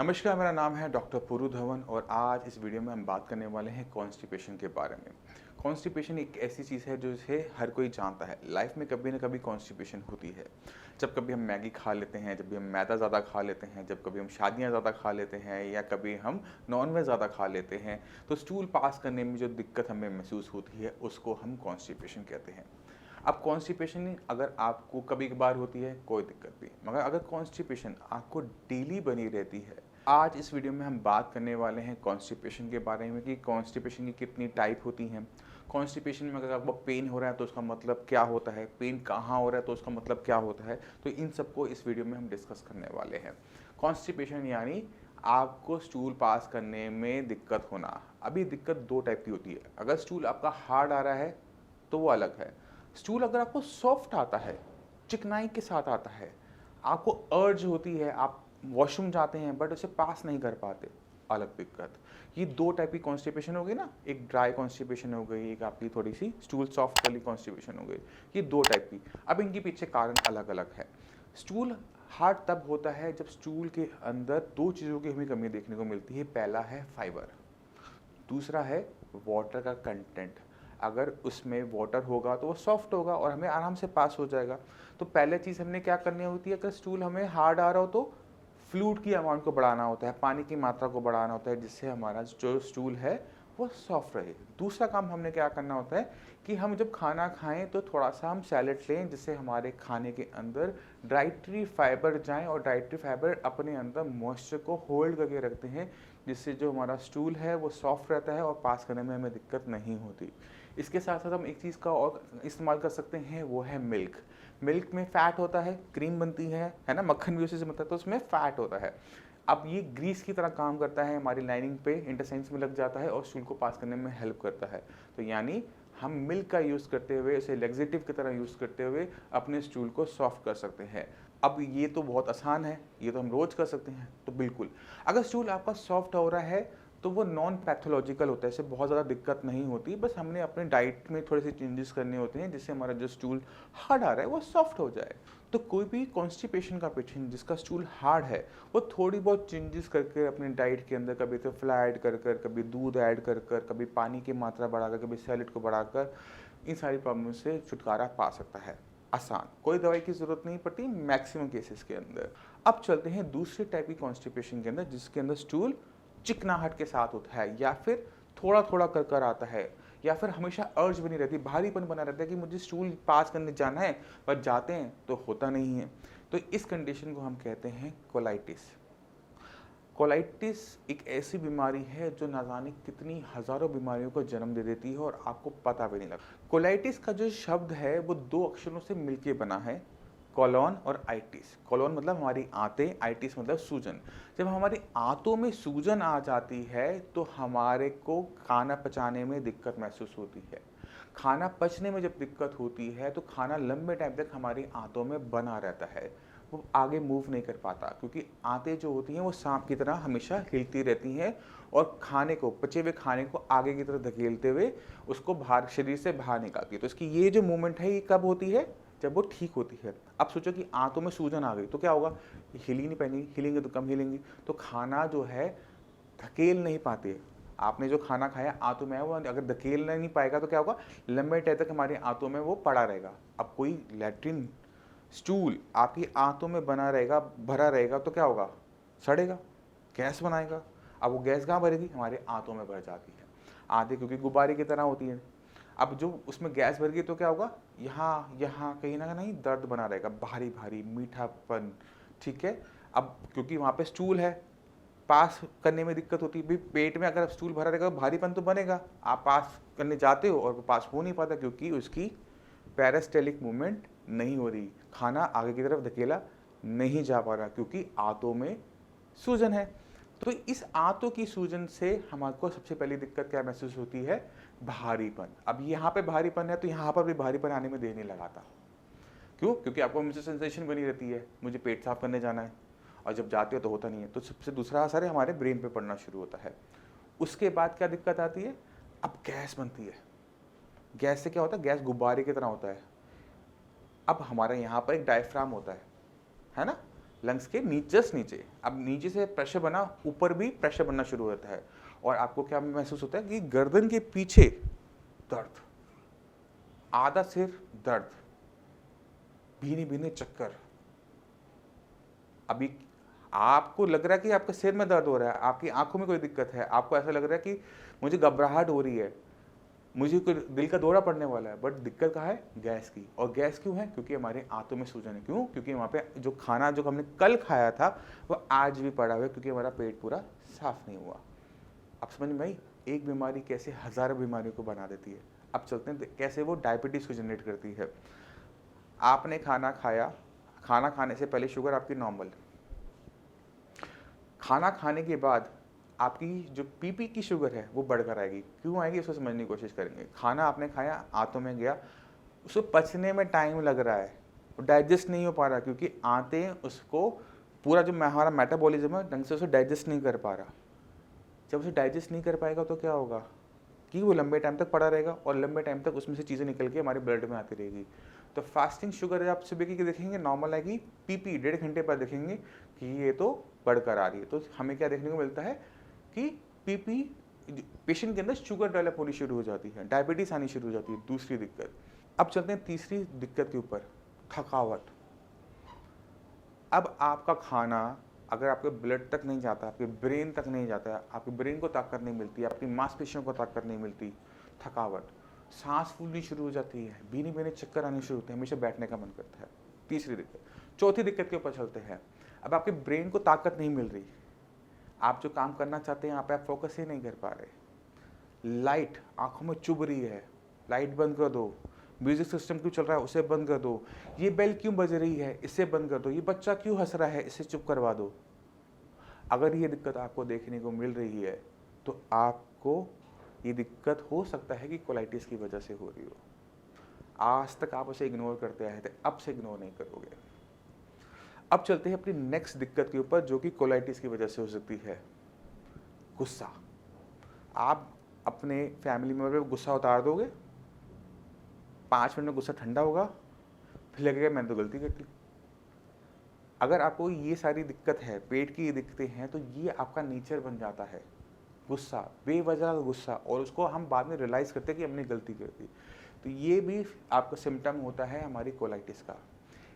नमस्कार, मेरा नाम है डॉक्टर पुरु धवन और आज इस वीडियो में हम बात करने वाले हैं कॉन्स्टिपेशन के बारे में। कॉन्स्टिपेशन एक ऐसी चीज़ है जो इसे हर कोई जानता है। लाइफ में कभी ना कभी कॉन्स्टिपेशन होती है। जब कभी हम मैगी खा लेते हैं, जब भी हम मैदा ज़्यादा खा लेते हैं, जब कभी हम शादियाँ ज़्यादा खा लेते हैं या कभी हम नॉन-वेज ज़्यादा खा लेते हैं, तो स्टूल पास करने में जो दिक्कत हमें महसूस होती है, उसको हम कॉन्स्टिपेशन कहते हैं। अब कॉन्स्टिपेशन अगर आपको कभी-कभार होती है, कोई दिक्कत नहीं, मगर अगर कॉन्स्टिपेशन आपको डेली बनी रहती है, आज इस वीडियो में हम बात करने वाले हैं कॉन्स्टिपेशन के बारे में कि कॉन्स्टिपेशन की कितनी टाइप होती हैं। कॉन्स्टिपेशन में अगर आपको पेन हो रहा है तो उसका मतलब क्या होता है, पेन कहाँ हो रहा है तो उसका मतलब क्या होता है, तो इन सबको इस वीडियो में हम डिस्कस करने वाले हैं। कॉन्स्टिपेशन यानी आपको स्टूल पास करने में दिक्कत होना। अभी दिक्कत 2 टाइप की होती है। अगर स्टूल आपका हार्ड आ रहा है, तो वो अलग है। स्टूल अगर आपको सॉफ्ट आता है, चिकनाई के साथ आता है, आपको अर्ज होती है, आप वॉशरूम जाते हैं बट उसे पास नहीं कर पाते, अलग दिक्कत। ये 2 टाइप की कॉन्स्टिपेशन हो गई ना, एक ड्राई कॉन्स्टिपेशन हो गई, एक आपकी थोड़ी सी स्टूल सॉफ्ट वाली कॉन्स्टिपेशन हो गई। ये 2 टाइप की। अब इनके पीछे कारण अलग अलग है। स्टूल हार्ड तब होता है जब स्टूल के अंदर 2 चीज़ों की हमें कमी देखने को मिलती है। पहला है फाइबर, दूसरा है वाटर का कंटेंट। अगर उसमें वाटर होगा तो वो सॉफ्ट होगा और हमें आराम से पास हो जाएगा। तो पहले चीज़ हमने क्या करनी होती है, अगर स्टूल हमें हार्ड आ रहा हो तो फ्लूइड की अमाउंट को बढ़ाना होता है, पानी की मात्रा को बढ़ाना होता है, जिससे हमारा जो स्टूल है वो सॉफ्ट रहे। दूसरा काम हमने क्या करना होता है कि हम जब खाना खाएं तो थोड़ा सा हम सैलेड लें, जिससे हमारे खाने के अंदर डाइटरी फाइबर जाएं और डाइटरी फाइबर अपने अंदर मॉइस्चर को होल्ड करके रखते हैं, जिससे जो हमारा स्टूल है वो सॉफ्ट रहता है और पास करने में हमें दिक्कत नहीं होती। इसके साथ साथ हम एक चीज़ का और इस्तेमाल कर सकते हैं, वो है मिल्क। मिल्क में फ़ैट होता है, क्रीम बनती है ना, मक्खन भी उसी से बनता है, तो उसमें फ़ैट होता है। अब ये ग्रीस की तरह काम करता है, हमारी लाइनिंग पे इंटेस्टाइन्स में लग जाता है और स्टूल को पास करने में हेल्प करता है। तो यानी हम मिल्क का यूज़ करते हुए, इसे लैक्सेटिव की तरह यूज़ करते हुए अपने स्टूल को सॉफ्ट कर सकते हैं। अब ये तो बहुत आसान है, ये तो हम रोज़ कर सकते हैं, तो बिल्कुल। अगर स्टूल आपका सॉफ्ट हो रहा है तो वो नॉन पैथोलॉजिकल होता है, इससे बहुत ज़्यादा दिक्कत नहीं होती। बस हमने अपने डाइट में थोड़े से चेंजेस करने होते हैं, जिससे हमारा जो स्टूल हार्ड आ रहा है वो सॉफ्ट हो जाए। तो कोई भी कॉन्स्टिपेशन का पेशेंट जिसका स्टूल हार्ड है, वो थोड़ी बहुत चेंजेस करके अपने डाइट के अंदर कभी तो फ्लाई ऐड कर कर, कभी दूध ऐड कर कर, कभी पानी की मात्रा बढ़ाकर, कभी सैलेड को बढ़ाकर इन सारी प्रॉब्लम से छुटकारा पा सकता है। आसान, कोई दवाई की ज़रूरत नहीं पड़ती मैक्सिमम केसेस के अंदर। अब चलते हैं दूसरे टाइप की कॉन्स्टिपेशन के अंदर, जिसके अंदर स्टूल चिकनाहट के साथ होता है या फिर थोड़ा थोड़ा कर कर आता है, या फिर हमेशा अर्ज बनी रहती है, भारीपन बना रहता है कि मुझे स्टूल पास करने जाना है, पर जाते हैं तो होता नहीं है। तो इस कंडीशन को हम कहते हैं कोलाइटिस। कोलाइटिस एक ऐसी बीमारी है जो ना जाने कितनी हज़ारों बीमारियों को जन्म दे देती है और आपको पता भी नहीं लगता। कोलाइटिस का जो शब्द है वो 2 अक्षरों से मिलके बना है, कोलोन और आइटिस। कोलोन मतलब हमारी आंतें, आइटिस मतलब सूजन। जब हमारी आंतों में सूजन आ जाती है तो हमारे को खाना पचाने में दिक्कत महसूस होती है। खाना पचने में जब दिक्कत होती है तो खाना लंबे टाइम तक हमारी आंतों में बना रहता है, वो आगे मूव नहीं कर पाता, क्योंकि आंतें जो होती हैं वो सांप की तरह हमेशा हिलती रहती हैं और खाने को, पचे हुए खाने को आगे की तरफ धकेलते हुए उसको बाहर, शरीर से बाहर निकालती है। तो इसकी ये जो मूवमेंट है ये कब होती है, जब वो ठीक होती है। अब सोचो कि आंतों में सूजन आ गई तो क्या होगा, हिल ही नहीं पाएंगी, हिलेंगे तो कम हिलेंगी, तो खाना जो है धकेल नहीं पाते। आपने जो खाना खाया आंतों में है, वो अगर धकेल नहीं पाएगा तो क्या होगा, लंबे टाइम तक हमारी आंतों में वो पड़ा रहेगा। अब कोई लैट्रिन स्टूल आपकी आंतों में बना रहेगा, भरा रहेगा, तो क्या होगा, सड़ेगा, गैस बनाएगा। अब वो गैस कहाँ भरेगी, हमारे आंतों में भर जाती है। आंतें क्योंकि गुब्बारे की तरह होती है, अब जो उसमें गैस भर गई तो क्या होगा, यहाँ यहाँ कहीं ना कहीं दर्द बना रहेगा, भारी भारी मीठापन, ठीक है। अब क्योंकि वहाँ पे स्टूल है, पास करने में दिक्कत होती है भाई, पेट में अगर स्टूल भरा रहेगा भारीपन तो बनेगा, आप पास करने जाते हो और वो पास हो नहीं पाता, क्योंकि उसकी पैरास्टेलिक मूवमेंट नहीं हो रही, खाना आगे की तरफ धकेला नहीं जा पा रहा, क्योंकि आंतों में सूजन है। तो इस आंतों की सूजन से हमारे सबसे पहली दिक्कत क्या महसूस होती है, भारीपन। अब यहाँ पे भारीपन है तो यहाँ पर भी भारीपन आने में देर नहीं लगाता। क्यों, क्योंकि आपको मुझे सेंसेशन बनी रहती है, मुझे पेट साफ करने जाना है, और जब जाते हो तो होता नहीं है। तो सबसे दूसरा असर है हमारे ब्रेन पे पड़ना शुरू होता है। उसके बाद क्या दिक्कत आती है, अब गैस बनती है। गैस से क्या होता है, गैस गुब्बारे की तरह होता है। अब हमारे यहाँ पर एक डायफ्राम होता है ना, लंग्स के जस्ट नीचे। अब नीचे से प्रेशर बना, ऊपर भी प्रेशर बनना शुरू होता है और आपको क्या महसूस होता है कि गर्दन के पीछे दर्द, आधा सिर दर्द, भीनी भीनी चक्कर। अभी आपको लग रहा है कि आपके सिर में दर्द हो रहा है, आपकी आंखों में कोई दिक्कत है, आपको ऐसा लग रहा है कि मुझे घबराहट हो रही है, मुझे कोई दिल का दौरा पड़ने वाला है, बट दिक्कत कहाँ है? गैस की। और गैस क्यों है? क्योंकि हमारे आंतों में सूजन है। क्यों? क्योंकि वहाँ पे जो खाना जो हमने कल खाया था वो आज भी पड़ा हुआ है, क्योंकि हमारा पेट पूरा साफ नहीं हुआ। अब समझ में आई एक बीमारी कैसे हजारों बीमारियों को बना देती है। अब चलते हैं कैसे वो डायबिटीज को जनरेट करती है। आपने खाना खाया, खाना खाने से पहले शुगर आपकी नॉर्मल, खाना खाने के बाद आपकी जो पीपी की शुगर है वो बढ़कर आएगी। क्यों आएगी उसको समझने की कोशिश करेंगे। खाना आपने खाया, आंतों में गया, उसको पचने में टाइम लग रहा है, डाइजेस्ट नहीं हो पा रहा, क्योंकि आंतें उसको पूरा जो हमारा मेटाबॉलिज्म है ढंग से उसे डाइजेस्ट नहीं कर पा रहा। जब उसे डाइजेस्ट नहीं कर पाएगा तो क्या होगा कि वो लंबे टाइम तक पड़ा रहेगा और लंबे टाइम तक उसमें से चीज़ें निकल के हमारे ब्लड में आती रहेगी। तो फास्टिंग शुगर आप सुबह की देखेंगे नॉर्मल आएगी, पीपी 1.5 घंटे बाद देखेंगे कि ये तो बढ़कर आ रही है। तो हमें क्या देखने को मिलता है कि पीपी पेशेंट के अंदर शुगर डेवलप होनी शुरू हो जाती है, डायबिटीज आनी शुरू हो जाती है। दूसरी दिक्कत। अब चलते हैं तीसरी दिक्कत के ऊपर, थकावट। अब आपका खाना अगर आपके ब्लड तक नहीं जाता, आपके ब्रेन तक नहीं जाता, आपके ब्रेन को ताकत नहीं मिलती, आपकी मांसपेशियों को ताकत नहीं मिलती, थकावट, सांस फूलनी शुरू हो जाती है, भीनी भीनी चक्कर आने शुरू होते हैं, हमेशा बैठने का मन करता है। तीसरी दिक्कत। चौथी दिक्कत के ऊपर चलते हैं। अब आपके ब्रेन को ताकत नहीं मिल रही, आप जो काम करना चाहते हैं यहाँ पे आप फोकस ही नहीं कर पा रहे, लाइट आंखों में चुभ रही है, लाइट बंद कर दो, म्यूजिक सिस्टम क्यों चल रहा है उसे बंद कर दो, ये बेल क्यों बज रही है इसे बंद कर दो, ये बच्चा क्यों हंस रहा है इसे चुप करवा दो। अगर ये दिक्कत आपको देखने को मिल रही है तो आपको ये दिक्कत हो सकता है कि कोलाइटिस की वजह से हो रही हो। आज तक आप उसे इग्नोर करते आए थे, अब से इग्नोर नहीं करोगे। अब चलते हैं अपनी नेक्स्ट दिक्कत के ऊपर जो कि कोलाइटिस की वजह से हो सकती है, गुस्सा। आप अपने फैमिली मेंबर पे गुस्सा उतार दोगे, 5 मिनट में गुस्सा ठंडा होगा, फिर लगेगा मैंने तो गलती कर दी। अगर आपको ये सारी दिक्कत है, पेट की दिक्कतें हैं, तो ये आपका नेचर बन जाता है, गुस्सा, बेवजह गुस्सा, और उसको हम बाद में रियलाइज़ करते हैं कि हमने गलती कर दी। तो ये भी आपका सिम्टम होता है हमारी कोलाइटिस का।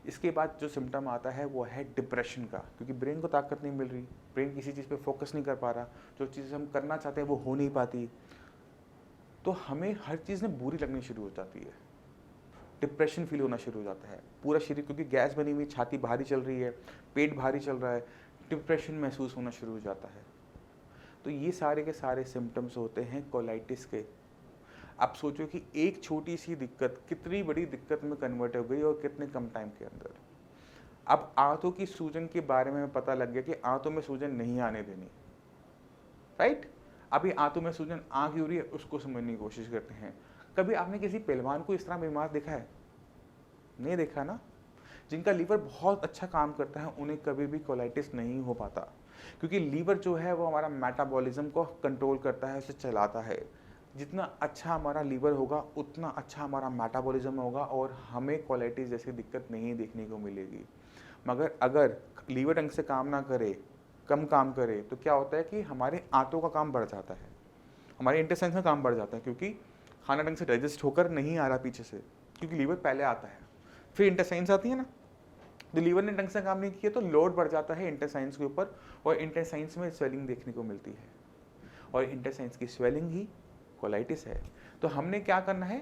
इसके बाद जो सिम्टम आता है वो है डिप्रेशन का, क्योंकि ब्रेन को ताकत नहीं मिल रही, ब्रेन किसी चीज़ पे फोकस नहीं कर पा रहा, जो चीज़ हम करना चाहते हैं वो हो नहीं पाती, तो हमें हर चीज़ में बुरी लगनी शुरू हो जाती है, डिप्रेशन फील होना शुरू हो जाता है पूरा शरीर, क्योंकि गैस बनी हुई, छाती भारी चल रही है, पेट भारी चल रहा है, डिप्रेशन महसूस होना शुरू हो जाता है। तो ये सारे के सारे सिम्टम्स होते हैं कोलाइटिस के। आप सोचो कि एक छोटी सी दिक्कत कितनी बड़ी दिक्कत में कन्वर्ट हो गई और कितने कम टाइम के अंदर। अब आंतों की सूजन के बारे में पता लग गया कि आंतों में सूजन नहीं आने देनी, राइट। अभी आंतों में सूजन आ क्यों रही है उसको समझने की कोशिश करते हैं। कभी आपने किसी पहलवान को इस तरह बीमार देखा है? नहीं देखा ना। जिनका लीवर बहुत अच्छा काम करता है उन्हें कभी भी कोलाइटिस नहीं हो पाता, क्योंकि लीवर जो है वो हमारा मेटाबॉलिज्म को कंट्रोल करता है, उसे चलाता है। जितना अच्छा हमारा लीवर होगा उतना अच्छा हमारा मेटाबॉलिज्म होगा और हमें कोलाइटिस जैसी दिक्कत नहीं देखने को मिलेगी। मगर अगर लीवर ढंग से काम ना करे, कम काम करे, तो क्या होता है कि हमारे आंतों का काम बढ़ जाता है, हमारे इंटेस्टाइन्स का काम बढ़ जाता है, क्योंकि खाना ढंग से डाइजेस्ट होकर नहीं आ रहा पीछे से, क्योंकि लीवर पहले आता है, फिर इंटेस्टाइन्स आती है ना। तो लीवर ने ढंग से काम नहीं किया तो लोड बढ़ जाता है इंटेस्टाइन्स के ऊपर और इंटेस्टाइन्स में स्वेलिंग देखने को मिलती है, और इंटेस्टाइन्स की स्वेलिंग ही कोलाइटिस है। तो हमने क्या करना है,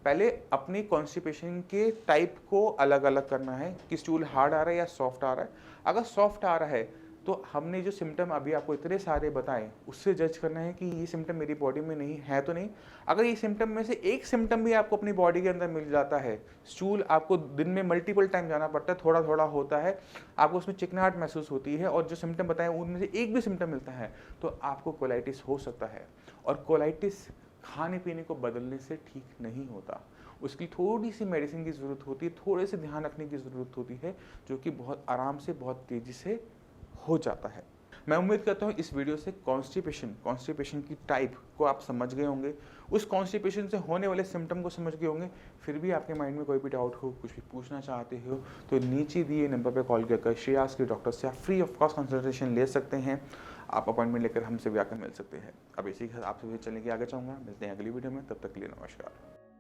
पहले अपनी कॉन्स्टिपेशन के टाइप को अलग अलग करना है कि स्टूल हार्ड आ रहा है या सॉफ्ट आ रहा है। अगर सॉफ्ट आ रहा है तो हमने जो सिम्टम अभी आपको इतने सारे बताएं उससे जज करना है कि ये सिम्टम मेरी बॉडी में नहीं है तो नहीं। अगर ये सिम्टम में से एक सिम्टम भी आपको अपनी बॉडी के अंदर मिल जाता है, स्टूल आपको दिन में मल्टीपल टाइम जाना पड़ता है, थोड़ा थोड़ा होता है, आपको उसमें चिकनाहट महसूस होती है, और जो सिम्टम बताएं उनमें से एक भी सिम्टम मिलता है तो आपको कोलाइटिस हो सकता है। और कोलाइटिस खाने पीने को बदलने से ठीक नहीं होता, उसकी थोड़ी सी मेडिसिन की ज़रूरत होती है, थोड़े से ध्यान रखने की ज़रूरत होती है, जो कि बहुत आराम से बहुत तेज़ी से हो जाता है। मैं उम्मीद करता हूँ इस वीडियो से कॉन्स्टिपेशन की टाइप को आप समझ गए होंगे, उस कॉन्स्टिपेशन से होने वाले सिम्टम को समझ गए होंगे। फिर भी आपके माइंड में कोई भी डाउट हो, कुछ भी पूछना चाहते हो, तो नीचे दिए नंबर पर कॉल कर श्रेयास के डॉक्टर से आप फ्री ऑफ कॉस्ट कंसल्टेशन ले सकते हैं। आप अपॉइंटमेंट लेकर हमसे भी आकर मिल सकते हैं। अब इसी के साथ आपसे भी चलने की आगे चाहूँगा। मिलते हैं अगली वीडियो में, तब तक के लिए नमस्कार।